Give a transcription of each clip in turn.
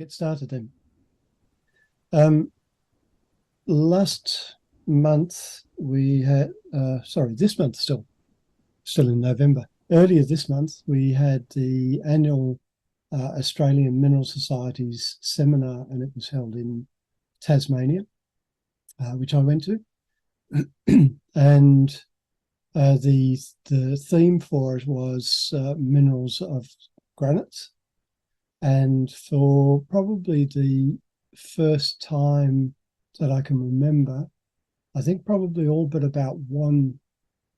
get started then. Last month we had, this month still in November. Earlier this month we had the annual Australian Mineral Society's seminar, and it was held in Tasmania, which I went to. And the theme for it was minerals of granites. And for probably the first time that I can remember, I think probably all but about one,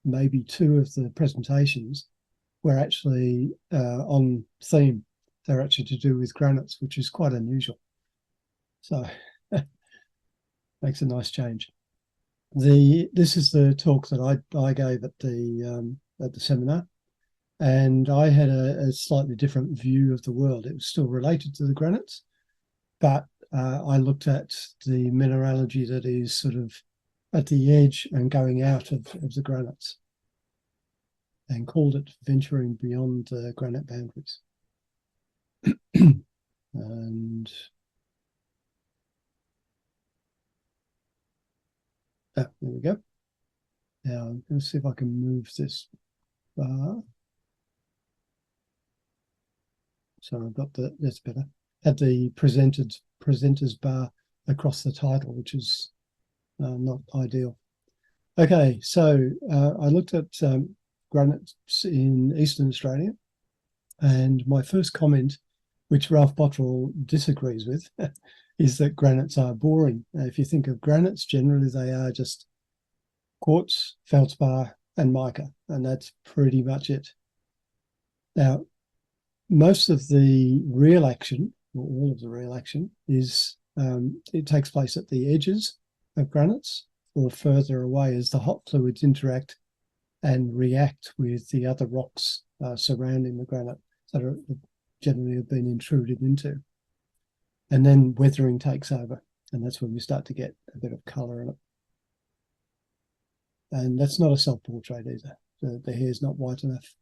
maybe two of the presentations were actually on theme. They're actually to do with granites, which is quite unusual. So makes a nice change. This is the talk that I gave at the seminar, and I had a slightly different view of the world. It was still related to the granites, but I looked at the mineralogy that is sort of at the edge and going out of the granites, and called it venturing beyond the granite boundaries. And there we go. Now I'm going to see if I can move this bar. So I've got that's better. Had the presenters bar across the title, which is not ideal. Okay, so I looked at granites in Eastern Australia, and my first comment, which Ralph Bottrell disagrees with, is that granites are boring. If you think of granites, generally they are just quartz, feldspar, and mica, and that's pretty much it. Now, most of the real action, or all of the real action, is it takes place at the edges of granites or further away as the hot fluids interact and react with the other rocks surrounding the granite that are generally have been intruded into. And then weathering takes over, and that's when we start to get a bit of colour in it. And that's not a self-portrait either. The hair's not white enough.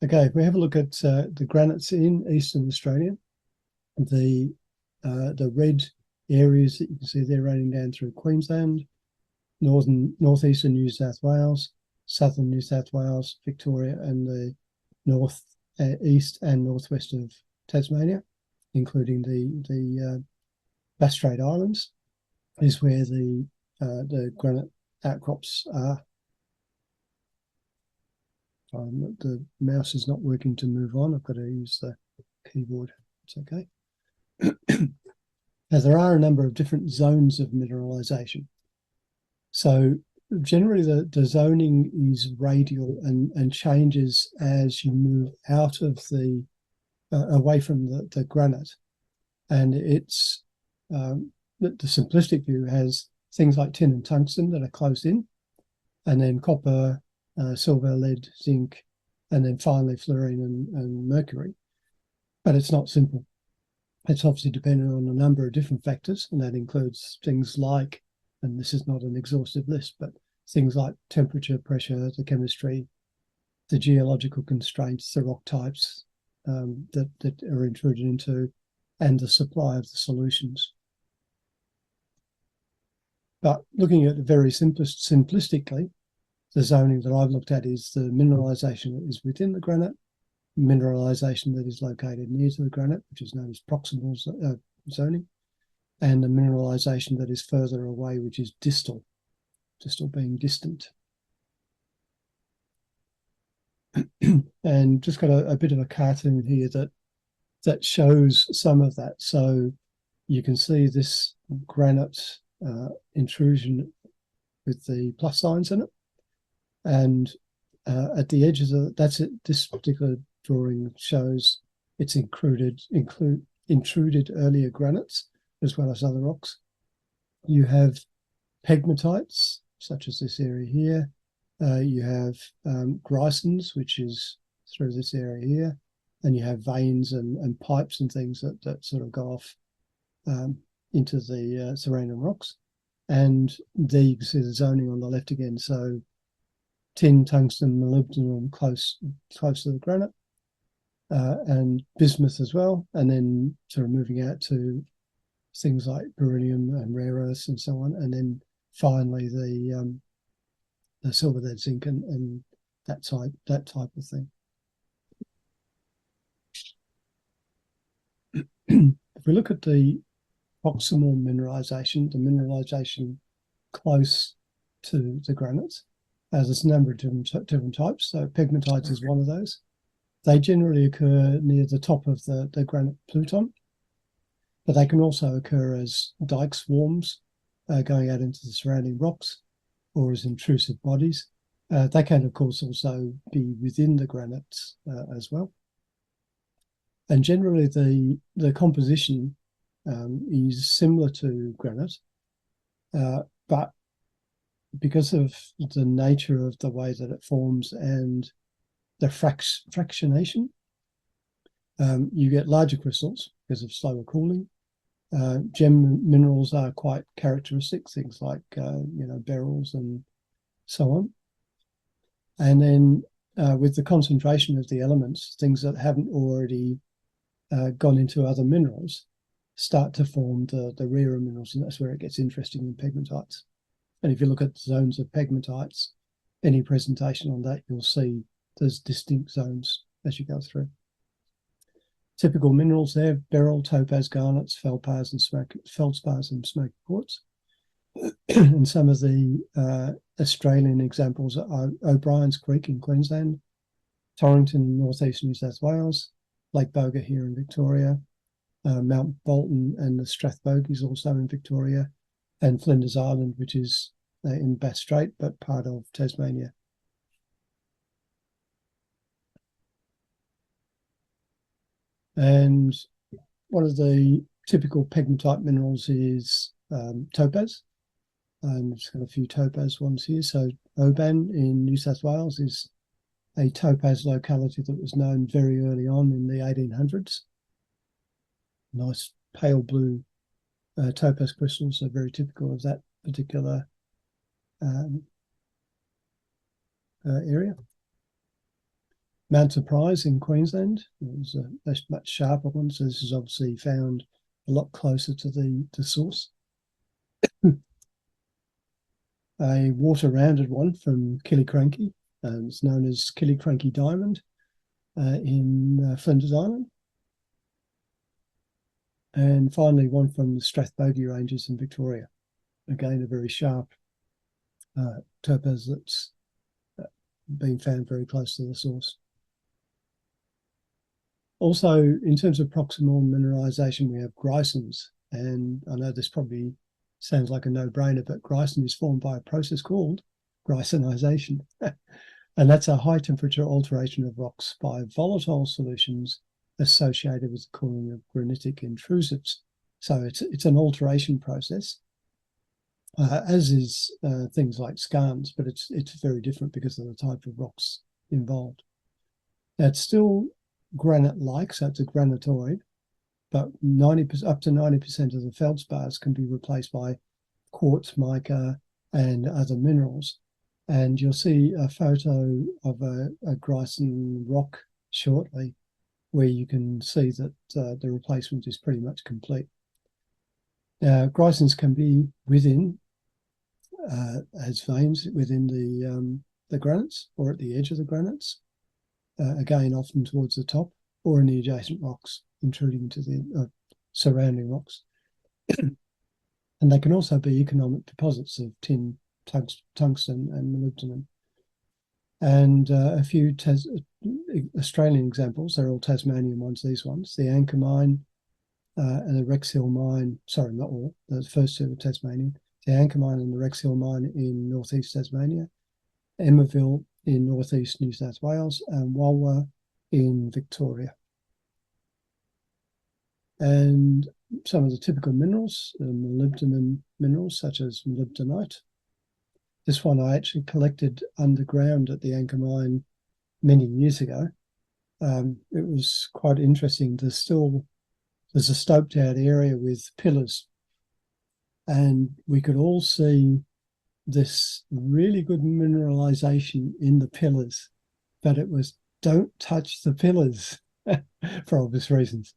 Okay, if we have a look at the granites in Eastern Australia, the red areas that you can see there running down through Queensland, northeastern New South Wales, southern New South Wales, Victoria, and the north, east and northwest of Tasmania, including the Bass Strait Islands, is where the granite outcrops are. The mouse is not working to move on. I've got to use the keyboard. It's okay. Now, there are a number of different zones of mineralization. So generally the zoning is radial and changes as you move out of the away from the granite. And it's the simplistic view has things like tin and tungsten that are close in, and then copper, silver, lead, zinc, and then finally fluorine and mercury. But it's not simple. It's obviously dependent on a number of different factors, and that includes things like, and this is not an exhaustive list, but things like temperature, pressure, the chemistry, the geological constraints, the rock types that are intruded into, and the supply of the solutions. But looking at it very simplistically, the zoning that I've looked at is the mineralization that is within the granite, mineralization that is located near to the granite, which is known as proximal zoning, and the mineralization that is further away, which is distal being distant. And just got a bit of a cartoon here that shows some of that. So you can see this granite intrusion with the plus signs in it. And at the edges of that's it. This particular drawing shows it's intruded earlier granites as well as other rocks. You have pegmatites, such as this area here. You have grisons, which is through this area here, and you have veins and pipes and things that sort of go off into the surrounding rocks. And there you can see the zoning on the left again. So tin, tungsten, molybdenum close to the granite, and bismuth as well, and then sort of moving out to things like beryllium and rare earths and so on, and then finally the silver, lead, zinc, and that type of thing. If we look at the proximal mineralization, the mineralization close to the granites, there's a number of different types. So pegmatites is one of those. They generally occur near the top of the granite pluton, but they can also occur as dike swarms going out into the surrounding rocks or as intrusive bodies. They can, of course, also be within the granites as well. And generally, the composition is similar to granite, but because of the nature of the way that it forms and the fractionation, you get larger crystals because of slower cooling. Gem minerals are quite characteristic, things like beryls and so on. And then with the concentration of the elements, things that haven't already gone into other minerals start to form the rarer minerals, and that's where it gets interesting in pegmatites. And if you look at zones of pegmatites, any presentation on that, you'll see there's distinct zones as you go through. Typical minerals there: beryl, topaz, garnets, feldspars, and smoky quartz. And some of the Australian examples are O'Brien's Creek in Queensland, Torrington in northeast New South Wales, Lake Boga here in Victoria, Mount Bolton and the Strathbogies also in Victoria, and Flinders Island, which is in Bass Strait, but part of Tasmania. And one of the typical pegmatite minerals is topaz. And it's got a few topaz ones here. So Oban in New South Wales is a topaz locality that was known very early on in the 1800s. Nice pale blue topaz crystals are very typical of that particular area. Mount Surprise in Queensland is a much sharper one, so this is obviously found a lot closer to the source. A water-rounded one from Killiecrankie, it's known as Killiecrankie Diamond in Flinders Island. And finally, one from the Strathbogie Ranges in Victoria. Again, a very sharp topaz that's been found very close to the source. Also, in terms of proximal mineralization, we have grisons. And I know this probably sounds like a no-brainer, but grison is formed by a process called grisonization. And that's a high-temperature alteration of rocks by volatile solutions associated with the cooling of granitic intrusives. So it's an alteration process, as is things like skarns, but it's very different because of the type of rocks involved. Now, it's still granite-like, so it's a granitoid, but up to 90% of the feldspars can be replaced by quartz, mica, and other minerals. And you'll see a photo of a grison rock shortly, where you can see that the replacement is pretty much complete. Now, grisons can be within, as veins within the granites or at the edge of the granites, again, often towards the top, or in the adjacent rocks, intruding into the surrounding rocks. And they can also be economic deposits of tin, tungsten, and molybdenum. And a few Australian examples, they're all Tasmanian ones, these ones. The Anchor Mine and the Rex Hill Mine, sorry, not all, the first two are Tasmanian. The Anchor Mine and the Rex Hill Mine in northeast Tasmania, Emmaville in northeast New South Wales, and Walwa in Victoria. And some of the typical minerals, molybdenum minerals, such as molybdenite. This one I actually collected underground at the Anchor Mine many years ago. It was quite interesting. There's a stoped out area with pillars, and we could all see this really good mineralization in the pillars, but it was, don't touch the pillars. for obvious reasons.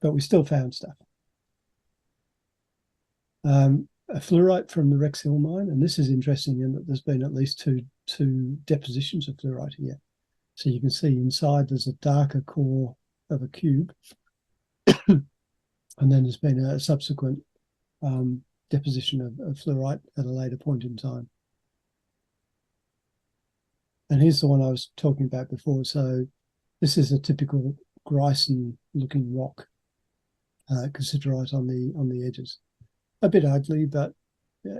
But we still found stuff. A fluorite from the Rex Hill mine, and this is interesting in that there's been at least two depositions of fluorite here. So you can see inside there's a darker core of a cube, and then there's been a subsequent deposition of fluorite at a later point in time. And here's the one I was talking about before. So this is a typical Grison-looking rock, cassiterite on the edges. A bit ugly, but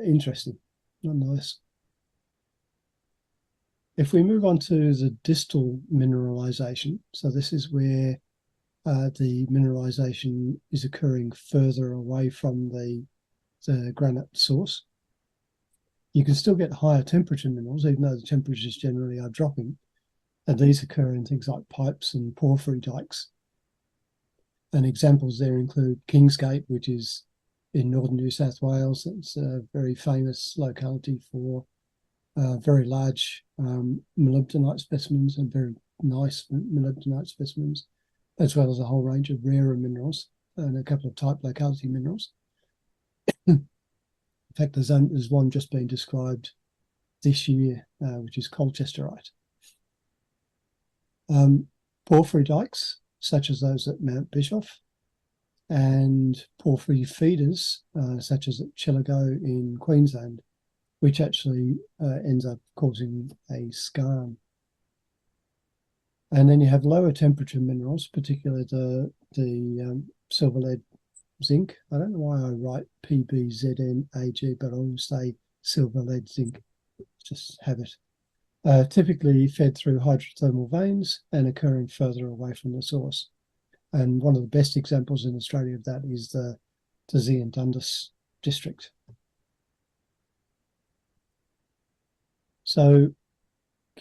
interesting, nonetheless. If we move on to the distal mineralization, so this is where the mineralization is occurring further away from the granite source. You can still get higher temperature minerals, even though the temperatures generally are dropping. And these occur in things like pipes and porphyry dikes. And examples there include Kingsgate, which is in northern New South Wales. It's a very famous locality for very large molybdenite specimens and very nice molybdenite specimens, as well as a whole range of rarer minerals and a couple of type locality minerals. In fact, there's one just being described this year, which is Colchesterite. Porphyry dikes, such as those at Mount Bischoff, and porphyry feeders, such as at Chillagoe in Queensland, which actually ends up causing a skarn. And then you have lower temperature minerals, particularly the silver, lead, zinc. I don't know why I write PBZNAG, but I always say silver, lead, zinc. Just have it. Typically fed through hydrothermal veins and occurring further away from the source. And one of the best examples in Australia of that is the Tassie and Dundas district. So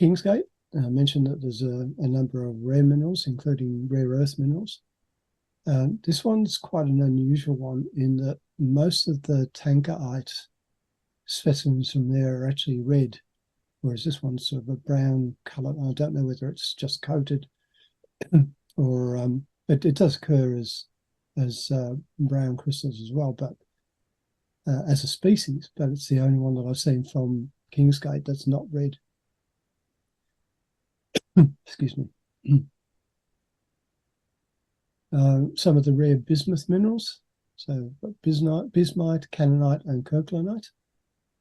Kingsgate, I mentioned that there's a number of rare minerals, including rare earth minerals. This one's quite an unusual one in that most of the tankerite specimens from there are actually red, whereas this one's sort of a brown colour. I don't know whether it's just coated or it does occur as brown crystals as well, but as a species, but it's the only one that I've seen from Kingsgate that's not red. Excuse me. Some of the rare bismuth minerals, so bismite, cannonite, and kirklanite.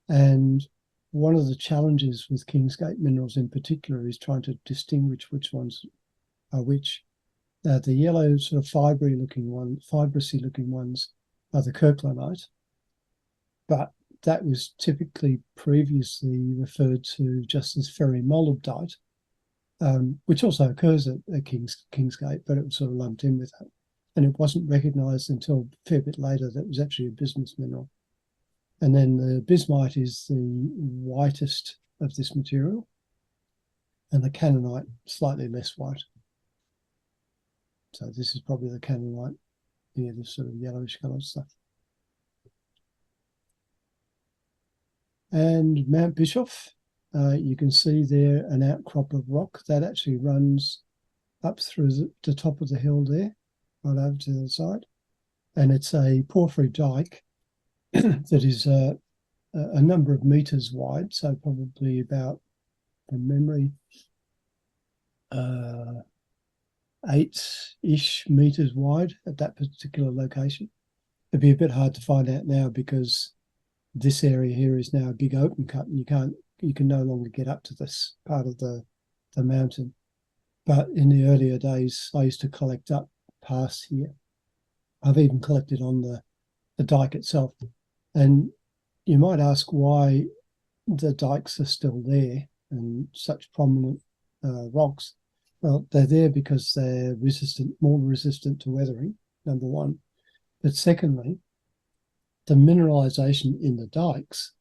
And one of the challenges with Kingsgate minerals in particular is trying to distinguish which ones are which. The yellow sort of fibrousy looking ones are the kirklanite, but that was typically previously referred to just as ferrimolybdite, which also occurs at Kingsgate, but it was sort of lumped in with that. And it wasn't recognised until a fair bit later that it was actually a bismuth mineral. And then the bismite is the whitest of this material, and the cannonite slightly less white. So this is probably the cannonite, this sort of yellowish coloured stuff. And Mount Bischoff, you can see there an outcrop of rock that actually runs up through the top of the hill there, right over to the other side. And it's a porphyry dike that is a number of meters wide, so probably about, from memory, 8-ish meters wide at that particular location. It'd be a bit hard to find out now because this area here is now a big open cut, and you can no longer get up to this part of the mountain. But in the earlier days, I used to collect up past here. I've even collected on the dike itself. And you might ask why the dikes are still there and such prominent rocks. Well, they're there because they're more resistant to weathering, number one. But secondly, the mineralization in the dikes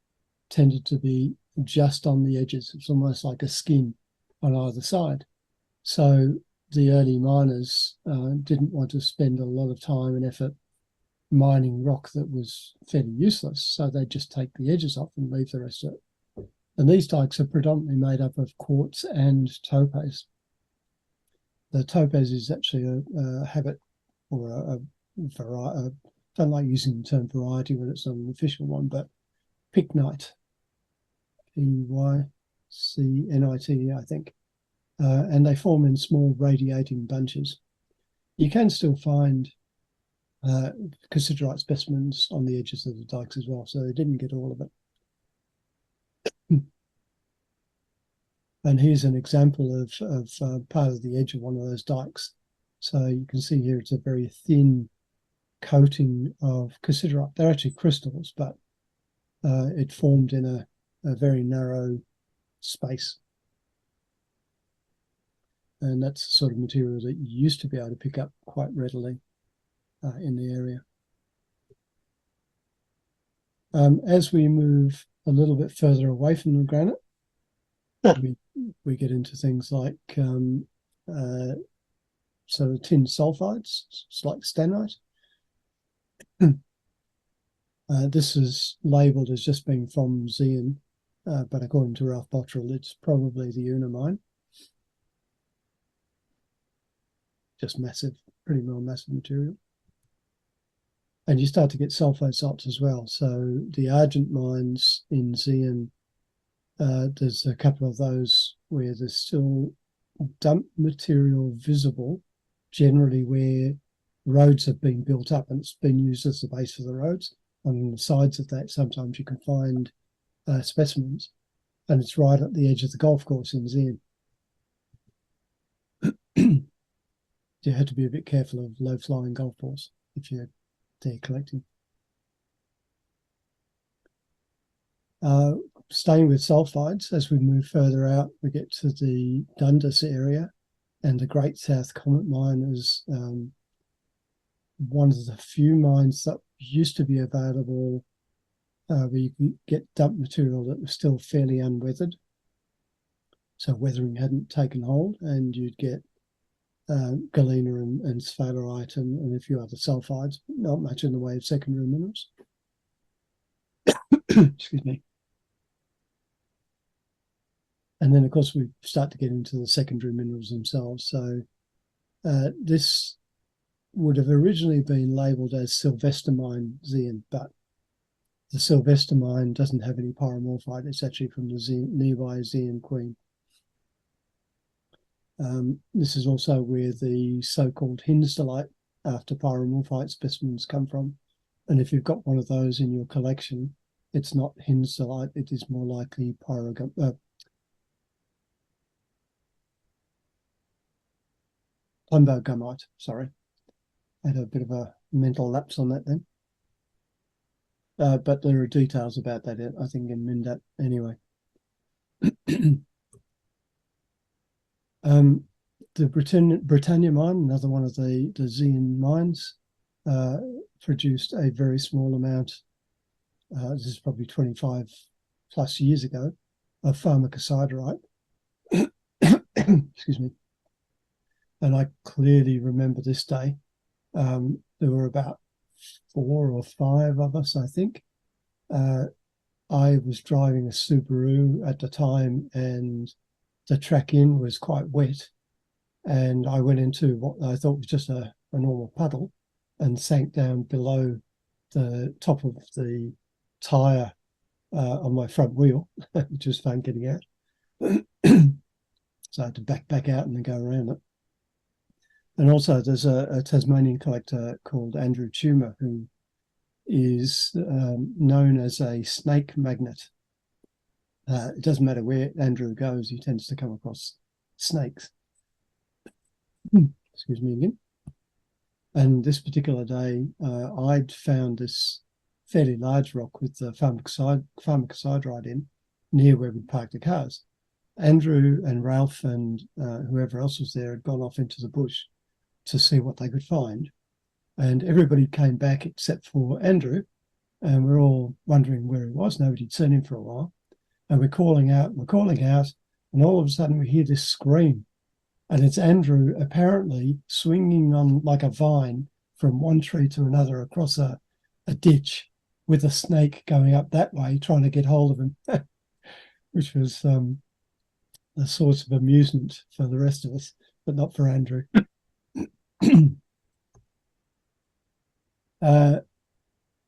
tended to be just on the edges. It's almost like a skin on either side. So the early miners didn't want to spend a lot of time and effort mining rock that was fairly useless. So they'd just take the edges off and leave the rest of it. And these dikes are predominantly made up of quartz and topaz. The topaz is actually a habit or a variety. I don't like using the term variety when it's not an official one, but pycnite, Pycnite, I think. And they form in small radiating bunches. You can still find cassiterite specimens on the edges of the dikes as well, so they didn't get all of it. And here's an example of part of the edge of one of those dikes. So you can see here it's a very thin coating of cassiterite. They're actually crystals, but it formed in a very narrow space. And that's the sort of material that you used to be able to pick up quite readily in the area. As we move a little bit further away from the granite, we get into things like so tin sulfides, it's like stannite. This is labelled as just being from Zeehan, but according to Ralph Bottrell, it's probably the Una mine. Just massive, pretty well massive material. And you start to get sulfide salts as well. So the Argent mines in Zeehan, there's a couple of those where there's still dump material visible, generally where roads have been built up and it's been used as the base for the roads. On the sides of that, sometimes you can find specimens, and it's right at the edge of the golf course in Zeehan. You have to be a bit careful of low-flying golf balls if you're there collecting. Staying with sulfides, as we move further out, we get to the Dundas area, and the Great South Comet Mine is one of the few mines that used to be available where you could get dump material that was still fairly unweathered. So weathering hadn't taken hold, and you'd get galena and sphalerite and a few other sulfides, not much in the way of secondary minerals. Excuse me. And then, of course, we start to get into the secondary minerals themselves. So this would have originally been labelled as Sylvester Mine Zeehan, but the Sylvester Mine doesn't have any pyromorphite. It's actually from the nearby Zeehan Queen. This is also where the so-called Hinsdelite after pyromorphite specimens come from. And if you've got one of those in your collection, it's not Hinsdelite, it is more likely plumbogamite, sorry. I had a bit of a mental lapse on that then. But there are details about that, I think, in Mindat anyway. The Britannia mine, another one of the Zeehan mines, produced a very small amount, this is probably 25 plus years ago, of pharmacosiderite. Excuse me. And I clearly remember this day. There were about 4 or 5 of us, I think. I was driving a Subaru at the time, and the track in was quite wet. And I went into what I thought was just a normal puddle and sank down below the top of the tyre on my front wheel, which was fun getting out. So I had to back out and then go around it. And also there's a Tasmanian collector called Andrew Tumer who is known as a snake magnet. It doesn't matter where Andrew goes, he tends to come across snakes. Excuse me again. And this particular day, I'd found this fairly large rock with the pharmacosiderite in, near where we parked the cars. Andrew and Ralph and whoever else was there had gone off into the bush to see what they could find. And everybody came back except for Andrew, and we're all wondering where he was. Nobody'd seen him for a while. And we're calling out, and all of a sudden we hear this scream. And it's Andrew apparently swinging on like a vine from one tree to another across a ditch with a snake going up that way, trying to get hold of him, which was a source of amusement for the rest of us. but not for Andrew.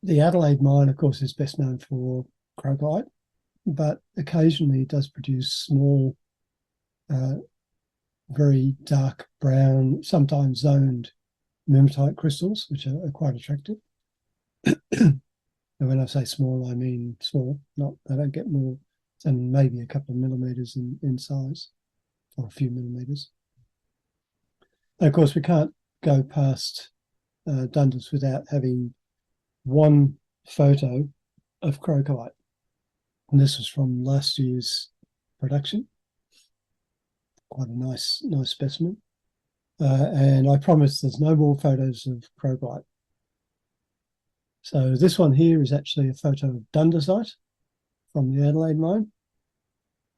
The Adelaide mine, of course, is best known for crocodile, but occasionally it does produce small, very dark brown, sometimes zoned mimetite crystals, which are quite attractive. And when I say small, I mean small. They don't get more than maybe a couple of millimeters in size, or a few millimeters. And of course, we can't go past Dundas without having one photo of crocodile. And this was from last year's production. Quite a nice specimen. And I promise there's no more photos of crocodile. So this one here is actually a photo of Dundasite from the Adelaide mine.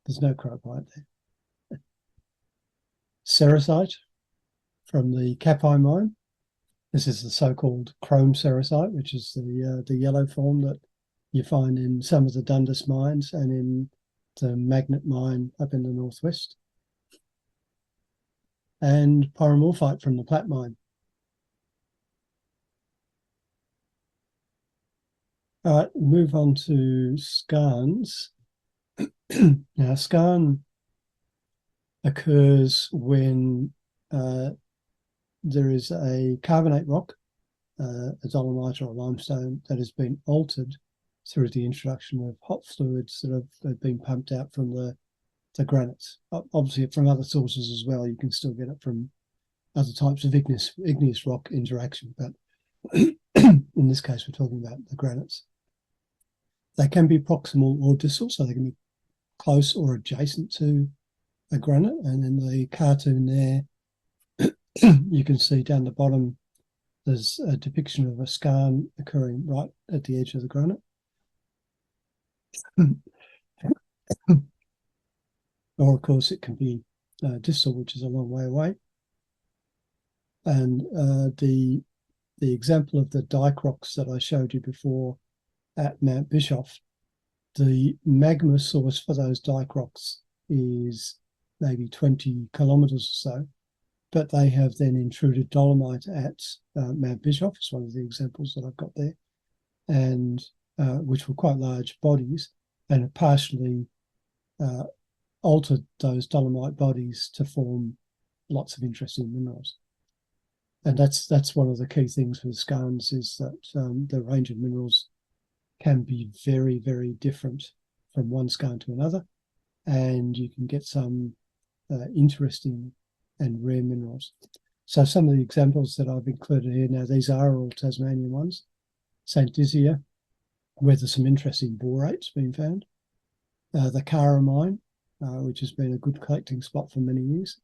There's no crocodile there. Sericite from the Capi mine. This is the so-called chrome sericite, which is the yellow form that you find in some of the Dundas mines and in the Magnet mine up in the northwest. And pyromorphite from the Platte mine. All right, move on to skarns. Now, skarn occurs when there is a carbonate rock, a dolomite or a limestone, that has been altered through the introduction of hot fluids that have been pumped out from the granites. Obviously, from other sources as well. You can still get it from other types of igneous rock interaction, but in this case, we're talking about the granites. They can be proximal or distal, so they can be close or adjacent to a granite. And in the cartoon there, you can see down the bottom, there's a depiction of a skarn occurring right at the edge of the granite. Or, of course, it can be distal, which is a long way away. And the example of the dike rocks that I showed you before at Mount Bischoff, the magma source for those dike rocks is maybe 20 kilometres or so, but they have then intruded dolomite at Mount Bischoff. It's one of the examples that I've got there, and which were quite large bodies, and have partially altered those dolomite bodies to form lots of interesting minerals. And that's one of the key things for the skarns, is that the range of minerals can be very, very different from one skarn to another, and you can get some interesting and rare minerals. So some of the examples that I've included here, now these are all Tasmanian ones. St. Dizier, where there's some interesting borates being found. The Cara mine, which has been a good collecting spot for many years.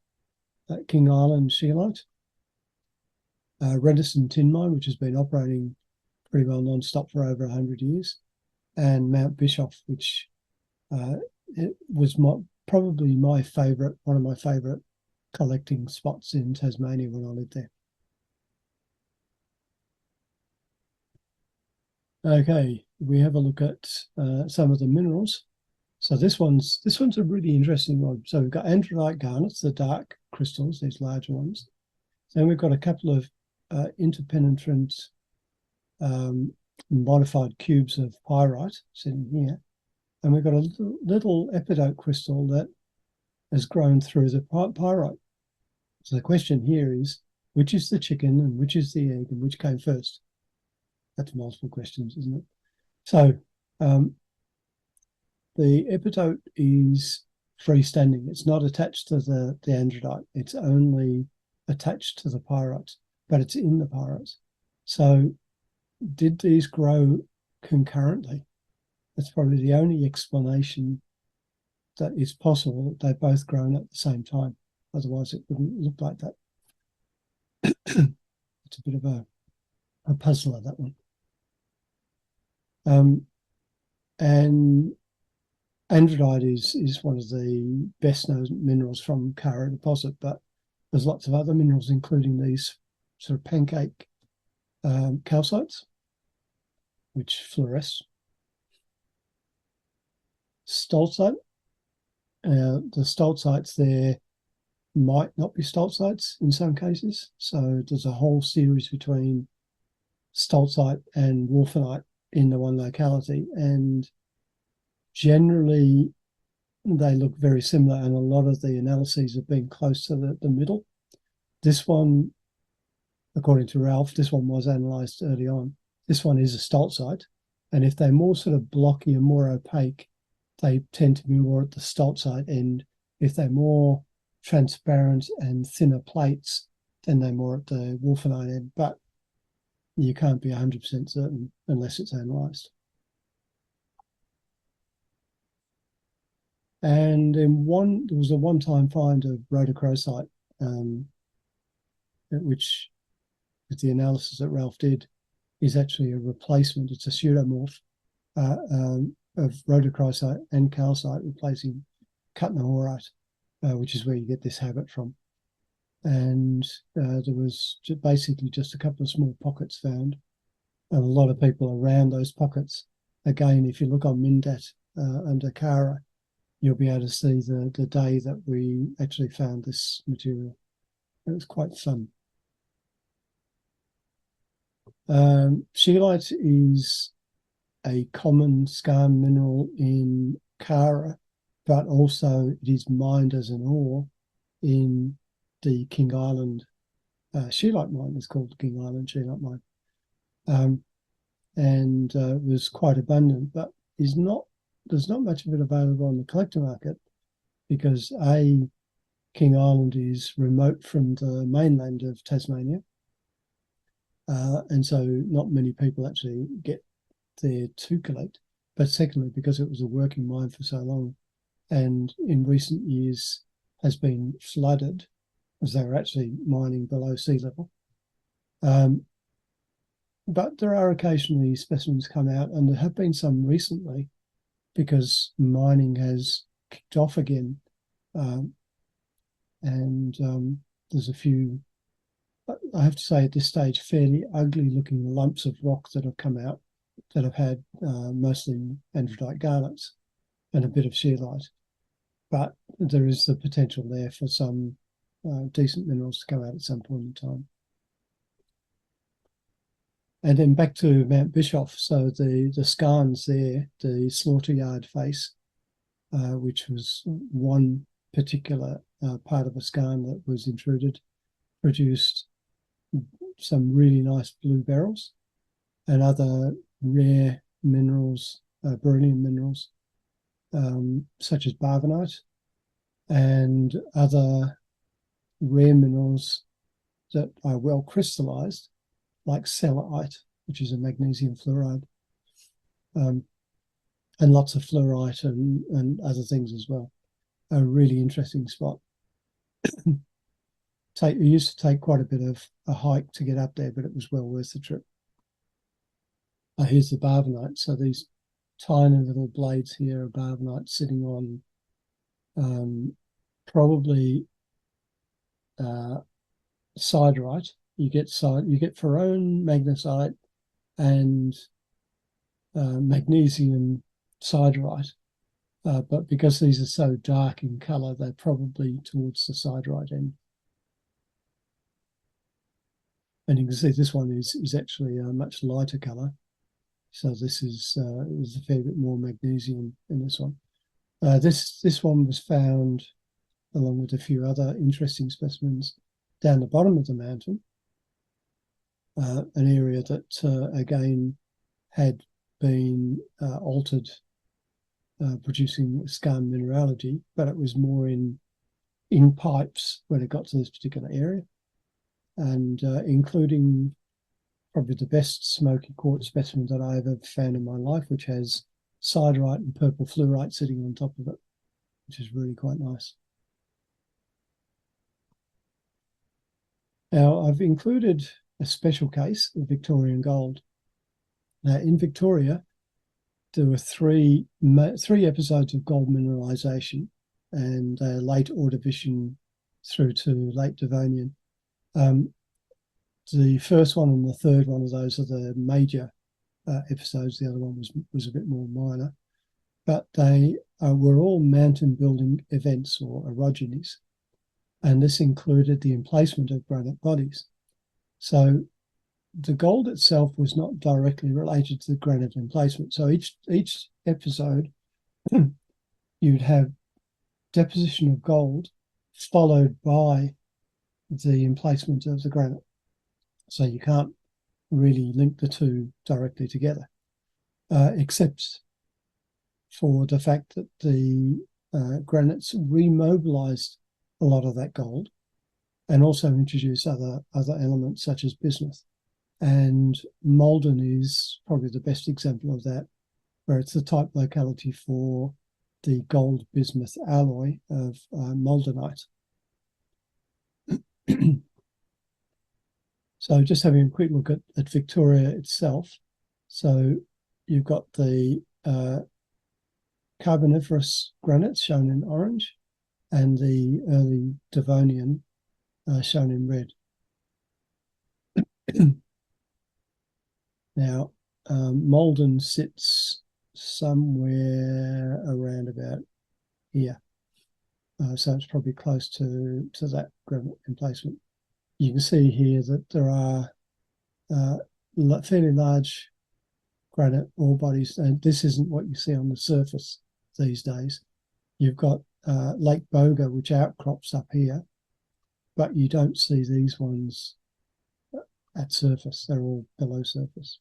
King Island scheelite. Renison tin mine, which has been operating pretty well non-stop for over 100 years. And Mount Bischoff, which it was probably one of my favourite collecting spots in Tasmania when I lived there. Okay, we have a look at some of the minerals. So this one's a really interesting one. So we've got andradite garnets, the dark crystals, these larger ones. Then we've got a couple of interpenetrant modified cubes of pyrite sitting here. And we've got a little epidote crystal that has grown through the pyrite. So the question here is, which is the chicken and which is the egg and which came first? That's multiple questions, isn't it? So the epidote is freestanding. It's not attached to the andradite. It's only attached to the pyrite, but it's in the pyrite. So did these grow concurrently? That's probably the only explanation that is possible, that they've both grown at the same time. Otherwise, it wouldn't look like that. It's a bit of a puzzler, that one. And andradite is one of the best known minerals from Cara deposit, but there's lots of other minerals, including these sort of pancake calcites, which fluoresce. Stolzite. The stolzites there might not be stoltsites in some cases. So there's a whole series between stoltsite and wolfenite in the one locality, and generally they look very similar, and a lot of the analyses have been close to the middle. This one, according to Ralph, this one was analysed early on. This one is a stoltsite, and if they're more sort of blocky and more opaque, they tend to be more at the stoltsite end. If they're more transparent and thinner plates, then they're more at the wolfenite end. But you can't be 100% certain unless it's analysed. And there was a one-time find of rhodochrosite, which, with the analysis that Ralph did, is actually a replacement. It's a pseudomorph of rhodochrosite and calcite replacing cutnahorite, which is where you get this habit from. And there was basically just a couple of small pockets found, and a lot of people around those pockets. Again, if you look on Mindat under Kara, you'll be able to see the day that we actually found this material. It was quite fun. Scheelite is a common skarn mineral in Kara, but also it is mined as an ore in the King Island scheelite mine. It's called King Island Scheelite Mine, and was quite abundant, but there's not much of it available on the collector market because King Island is remote from the mainland of Tasmania, and so not many people actually get there to collect. But secondly, because it was a working mine for so long, and in recent years has been flooded, as they were actually mining below sea level. But there are occasionally specimens come out, and there have been some recently because mining has kicked off again. And there's a few, I have to say at this stage, fairly ugly looking lumps of rock that have come out that have had mostly andradite garnets and a bit of scheelite. But there is the potential there for some decent minerals to come out at some point in time. And then back to Mount Bischoff. So the skarns there, the slaughter yard face, which was one particular part of a skarn that was intruded, produced some really nice blue beryls and other rare minerals, beryllium minerals, such as barbenite and other rare minerals that are well crystallized, like sellerite, which is a magnesium fluoride, and lots of fluorite and other things as well. A really interesting spot. It used to take quite a bit of a hike to get up there, but it was well worth the trip. Here's the barbenite. So these tiny little blades here are barbenite sitting on probably siderite. You get ferrone, magnesite, and magnesium siderite. But because these are so dark in colour, they're probably towards the siderite end. And you can see this one is actually a much lighter colour. So this is there's a fair bit more magnesium in this one. This one was found along with a few other interesting specimens down the bottom of the mountain, an area that again had been altered, producing skarn mineralogy, but it was more in pipes when it got to this particular area, and including probably the best smoky quartz specimen that I've ever found in my life, which has siderite and purple fluorite sitting on top of it, which is really quite nice. Now, I've included a special case of Victorian gold. Now, in Victoria, there were three episodes of gold mineralisation, and late Ordovician through to late Devonian. The first one and the third one of those are the major episodes. The other one was a bit more minor, but they were all mountain building events or orogenies. and this included the emplacement of granite bodies. So the gold itself was not directly related to the granite emplacement. So each episode, you'd have deposition of gold followed by the emplacement of the granite. So you can't really link the two directly together, except for the fact that the granites remobilized a lot of that gold and also introduced other elements such as bismuth. And Malden is probably the best example of that, where it's the type locality for the gold bismuth alloy of Maldenite. So just having a quick look at Victoria itself. So you've got the Carboniferous granites shown in orange and the early Devonian shown in red. Now, Malden sits somewhere around about here. So it's probably close to that granite emplacement. You can see here that there are fairly large granite ore bodies, and this isn't what you see on the surface these days. You've got Lake Boga, which outcrops up here, but you don't see these ones at surface. They're all below surface.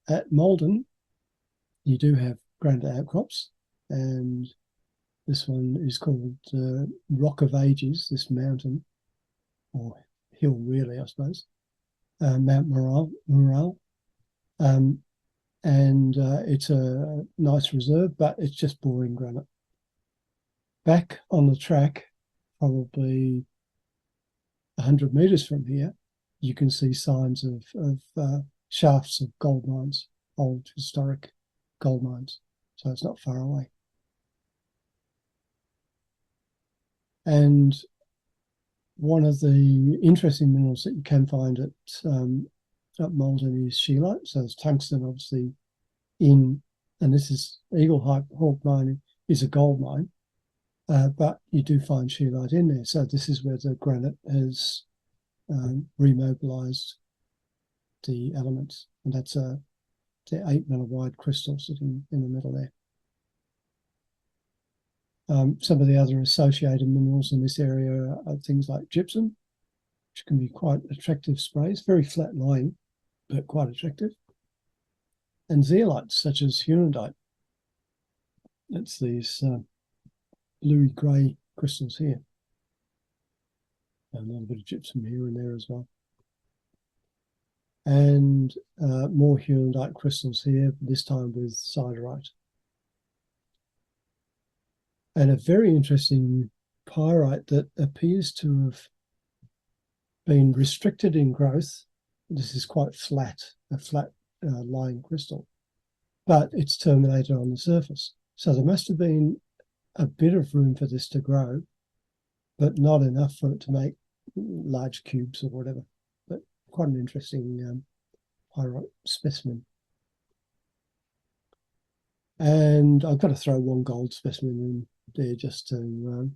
At Malden, you do have granite outcrops, and this one is called Rock of Ages, this mountain, or hill really, I suppose, Mount Morale. And it's a nice reserve, but it's just boring granite. Back on the track, probably 100 meters from here, you can see signs of shafts of gold mines, old historic gold mines. So it's not far away. And one of the interesting minerals that you can find at Malden is scheelite. So there's tungsten, obviously, and this is Eagle Hawk Mine is a gold mine, but you do find scheelite in there. So this is where the granite has remobilized the elements, and that's the 8 mm wide crystal sitting in the middle there. Some of the other associated minerals in this area are things like gypsum, which can be quite attractive sprays, very flat lying, but quite attractive. And zeolites, such as huronite. That's these bluey-grey crystals here. And a little bit of gypsum here and there as well. And more huronite crystals here, this time with siderite. And a very interesting pyrite that appears to have been restricted in growth. This is quite flat, a flat lying crystal, but it's terminated on the surface. So there must have been a bit of room for this to grow, but not enough for it to make large cubes or whatever. But quite an interesting pyrite specimen. And I've got to throw one gold specimen in there just to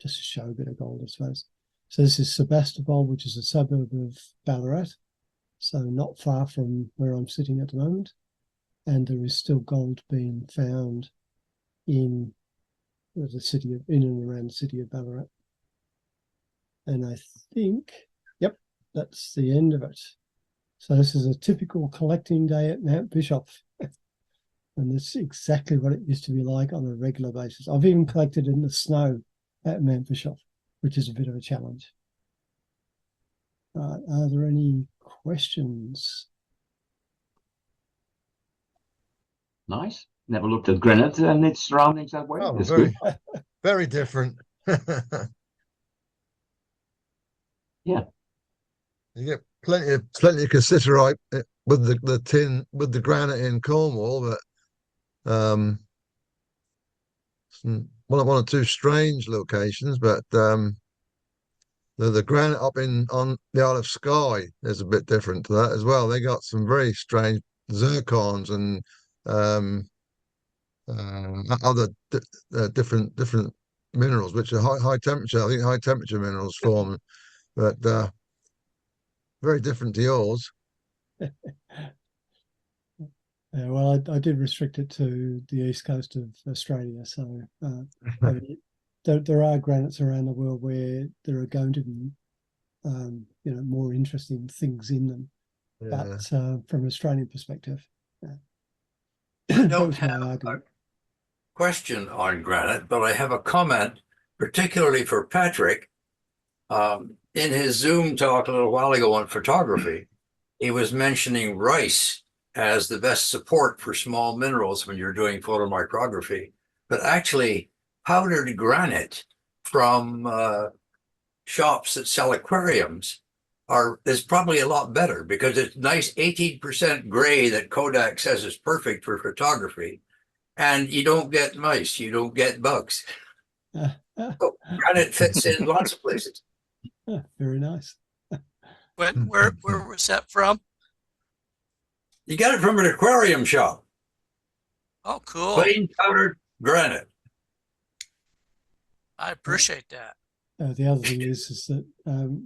show a bit of gold, I suppose. So this is Sebastopol, which is a suburb of Ballarat, so not far from where I'm sitting at the moment. And there is still gold being found in and around the city of Ballarat. And I think, yep, that's the end of it. So this is a typical collecting day at Mount Bishop. And that's exactly what it used to be like on a regular basis. I've even collected in the snow at Mount Bishop, which is a bit of a challenge. Are there any questions? Nice. Never looked at granite and its surroundings that way. Oh, That's very, good. very different. Yeah. You get plenty of cassiterite with the granite in Cornwall, but one or two strange locations. But the granite up on the Isle of Skye is a bit different to that as well. They got some very strange zircons and other different minerals, which are high temperature. I think high temperature minerals form, but very different to yours. Yeah, well, I did restrict it to the east coast of Australia. So I mean, there are granites around the world where there are going to be, more interesting things in them. Yeah. But from an Australian perspective, I that don't was my have a argument. question on granite, but I have a comment, particularly for Patrick. In his Zoom talk a little while ago on photography, he was mentioning rice as the best support for small minerals when you're doing photomicrography. But actually, powdered granite from shops that sell aquariums is probably a lot better because it's nice 18% gray that Kodak says is perfect for photography. And you don't get mice, you don't get bugs. So granite fits in lots of places. Very nice. Where was that from? You get it from an aquarium shop, Oh, cool. plain powdered granite. I appreciate that. The other thing is that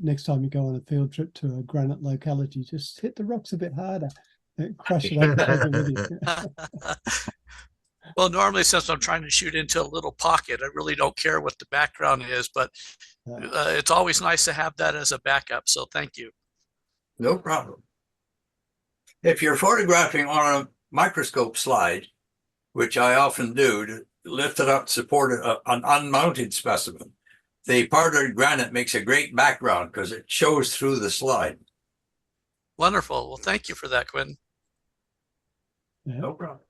next time you go on a field trip to a granite locality, just hit the rocks a bit harder, crush it up, and take it with you. Well, normally since I'm trying to shoot into a little pocket, I really don't care what the background is, but it's always nice to have that as a backup. So thank you. No problem. If you're photographing on a microscope slide, which I often do to lift it up, support an unmounted specimen, the powdered granite makes a great background because it shows through the slide. Wonderful. Well, thank you for that, Quinn. Yeah. No problem.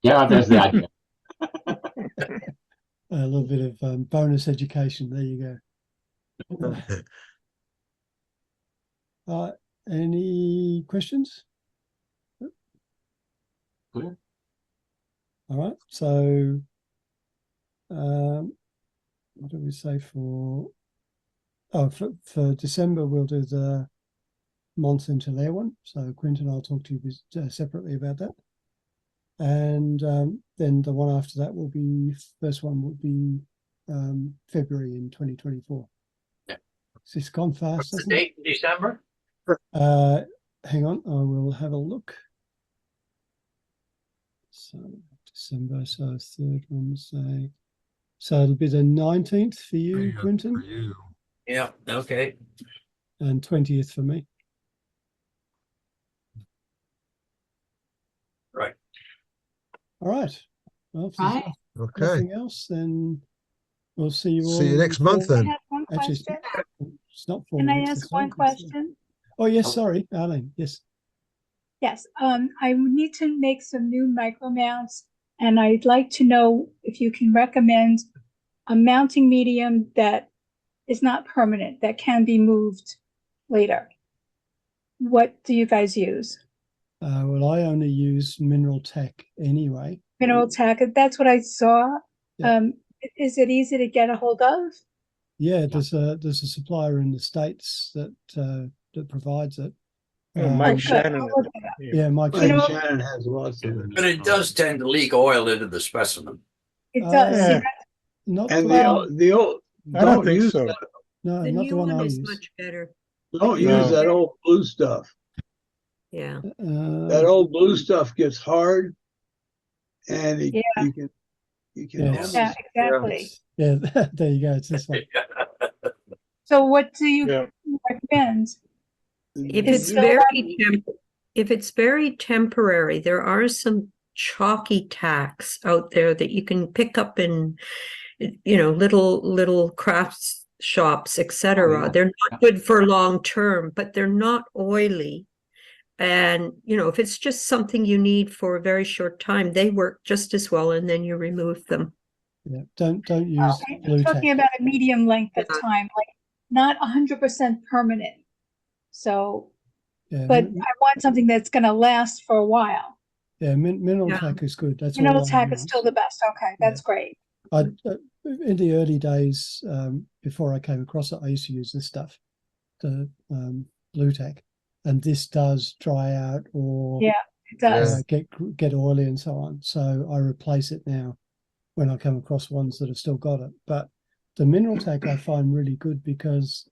Yeah, that's the idea. A little bit of bonus education. There you go. Any questions? Clear. All right. So, what do we say for? Oh, for December we'll do the Mont Saint-Hilaire one. So Quentin, I'll talk to you separately about that. And then the one after that will be, first one will be February in 2024. Yeah. It's gone fast. What's the date in December? Hang on, I will have a look. So December, so third Wednesday. So it'll be the 19th for you, Quentin. For you. Yeah, okay. And 20th for me. Right. All right. Well, if there's Okay. nothing else, then we'll see you all. See you next month I then. have one Actually, question. it's not 4 Can I weeks ask this one week, it's, question? Oh, yes, sorry, Arlene. Yes. Yes, I need to make some new micromounts, and I'd like to know if you can recommend a mounting medium that is not permanent, that can be moved later. What do you guys use? Well, I only use Mineral Tech anyway. Mineral Tech, that's what I saw. Yeah. Is it easy to get a hold of? Yeah, there's a supplier in the States that that provides it. Mike good. Shannon. I'll look it up. Yeah, Mike You know- Shannon has lots of it. But it does tend to leak oil into the specimen. It does. See, Yeah. Not And the, the old, I don't think use so. that, no, The not new the one one I is use. much better. don't No. use that old blue stuff. Yeah. That old blue stuff gets hard, and Yeah. you can Yeah. almost, yeah, exactly. Yeah, there you go. It's this one. So what do you Yeah. recommend? If Is it's still very if it's very temporary, there are some chalky tacks out there that you can pick up in, little crafts shops, etc. Oh, yeah. They're not good for long term, but they're not oily. And if it's just something you need for a very short time, they work just as well, and then you remove them. Yeah, don't use Okay, blue I'm tack. talking about a medium length of Yeah. time, like not 100% permanent. So, Yeah, but I want something that's going to last for a while. yeah, mineral Yeah. tack is good. That's Mineral all I tack is use. still the best. Okay, that's great. In the early days, before I came across it, I used to use this stuff, the blue tack, and this does dry out or Yeah. It does. get oily and so on. So I replace it now when I come across ones that have still got it. But the mineral tag I find really good because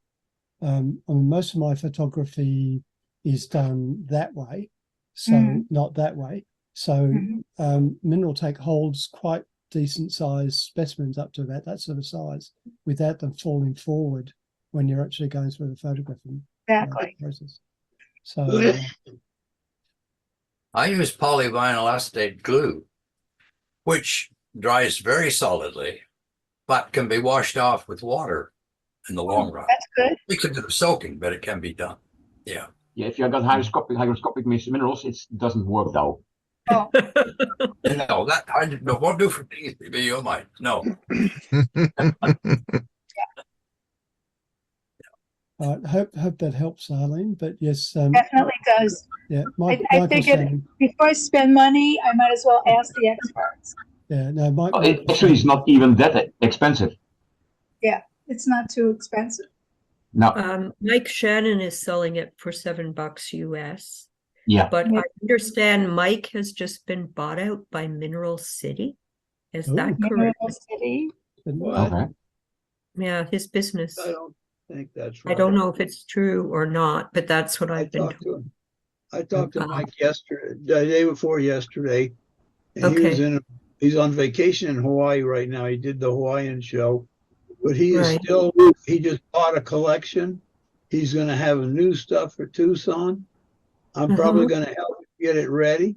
I mean, most of my photography is done that way, so not that way. So mineral tag holds quite decent sized specimens up to about that sort of size without them falling forward when you're actually going through the photographing process. So I use polyvinyl acetate glue, which dries very solidly, but can be washed off with water in the long run. That's good. It's a bit of soaking, but it can be done. Yeah. Yeah, if you got hygroscopic minerals, it doesn't work though. Oh, No, that I no, won't do for me. Maybe you might. No. I hope that helps, Arlene. But yes, definitely does. yeah, I Michael figured saying, before I spend money, I might as well ask the experts. yeah, no, Well, it actually is not even that expensive. It's not too expensive. No, Mike Shannon is selling it for $7 US. yeah. But Yeah. I understand Mike has just been bought out by Mineral City. Is that Ooh. correct? Mineral City. What? Okay. Yeah, his business. I don't think that's right. I don't know if it's true or not, but that's what I I've been talked told. to him. I talked to Uh-huh. Mike yesterday, the day before yesterday, and Okay. he's on vacation in Hawaii right now. He did the Hawaiian show, but he is Right. he just bought a collection. He's going to have new stuff for Tucson. I'm probably going to help him get it ready.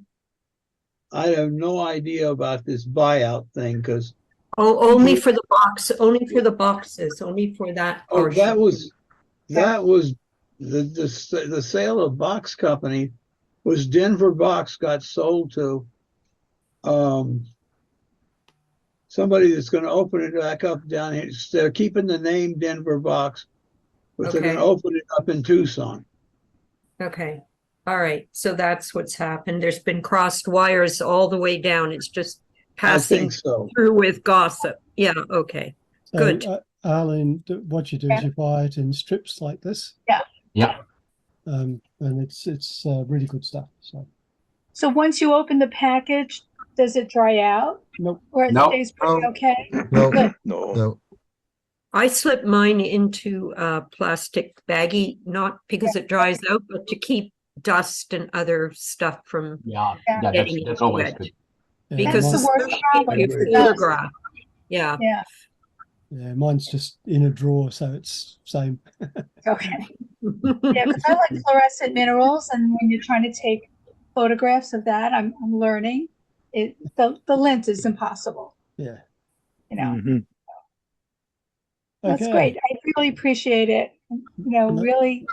I have no idea about this buyout thing because Oh, only for the box, only for the boxes, only for that portion. that was the sale of Box Company was Denver Box got sold to somebody that's going to open it back up down here. They're keeping the name Denver Box, but they're going to Okay. open it up in Tucson. Okay. All right. So that's what's happened. There's been crossed wires all the way down. It's just I passing think so. through with gossip. Yeah. Okay. so, Good. Arlene, what you do is you buy it in strips like this. Yeah. And it's really good stuff. So once you open the package, does it dry out? Nope. Or it No. stays pretty No. okay? No, Good. no. I slip mine into a plastic baggie, not because it dries out, but to keep dust and other stuff from Yeah. Yeah. Yeah. getting That's always wet. good. Yeah, Because That's the worst especially problem. if you It's dust. photograph. Yeah. Yeah, yeah, mine's just in a drawer, so it's same. okay. Yeah, because I like fluorescent minerals, and when you're trying to take photographs of that, I'm learning. The lint is impossible, Yeah. you know. Mhm. That's Okay. great. I really appreciate it. You know, No. really,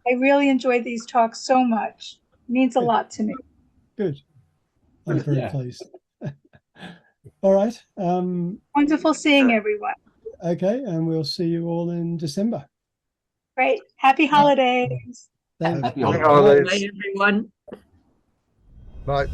I really enjoyed these talks so much. It means a Good. lot to me. Good. I'm very Yeah. pleased. All right. Wonderful seeing everyone. Okay, and we'll see you all in December. Great. Happy holidays. Thanks. Happy Happy holidays. Bye, everyone. Right.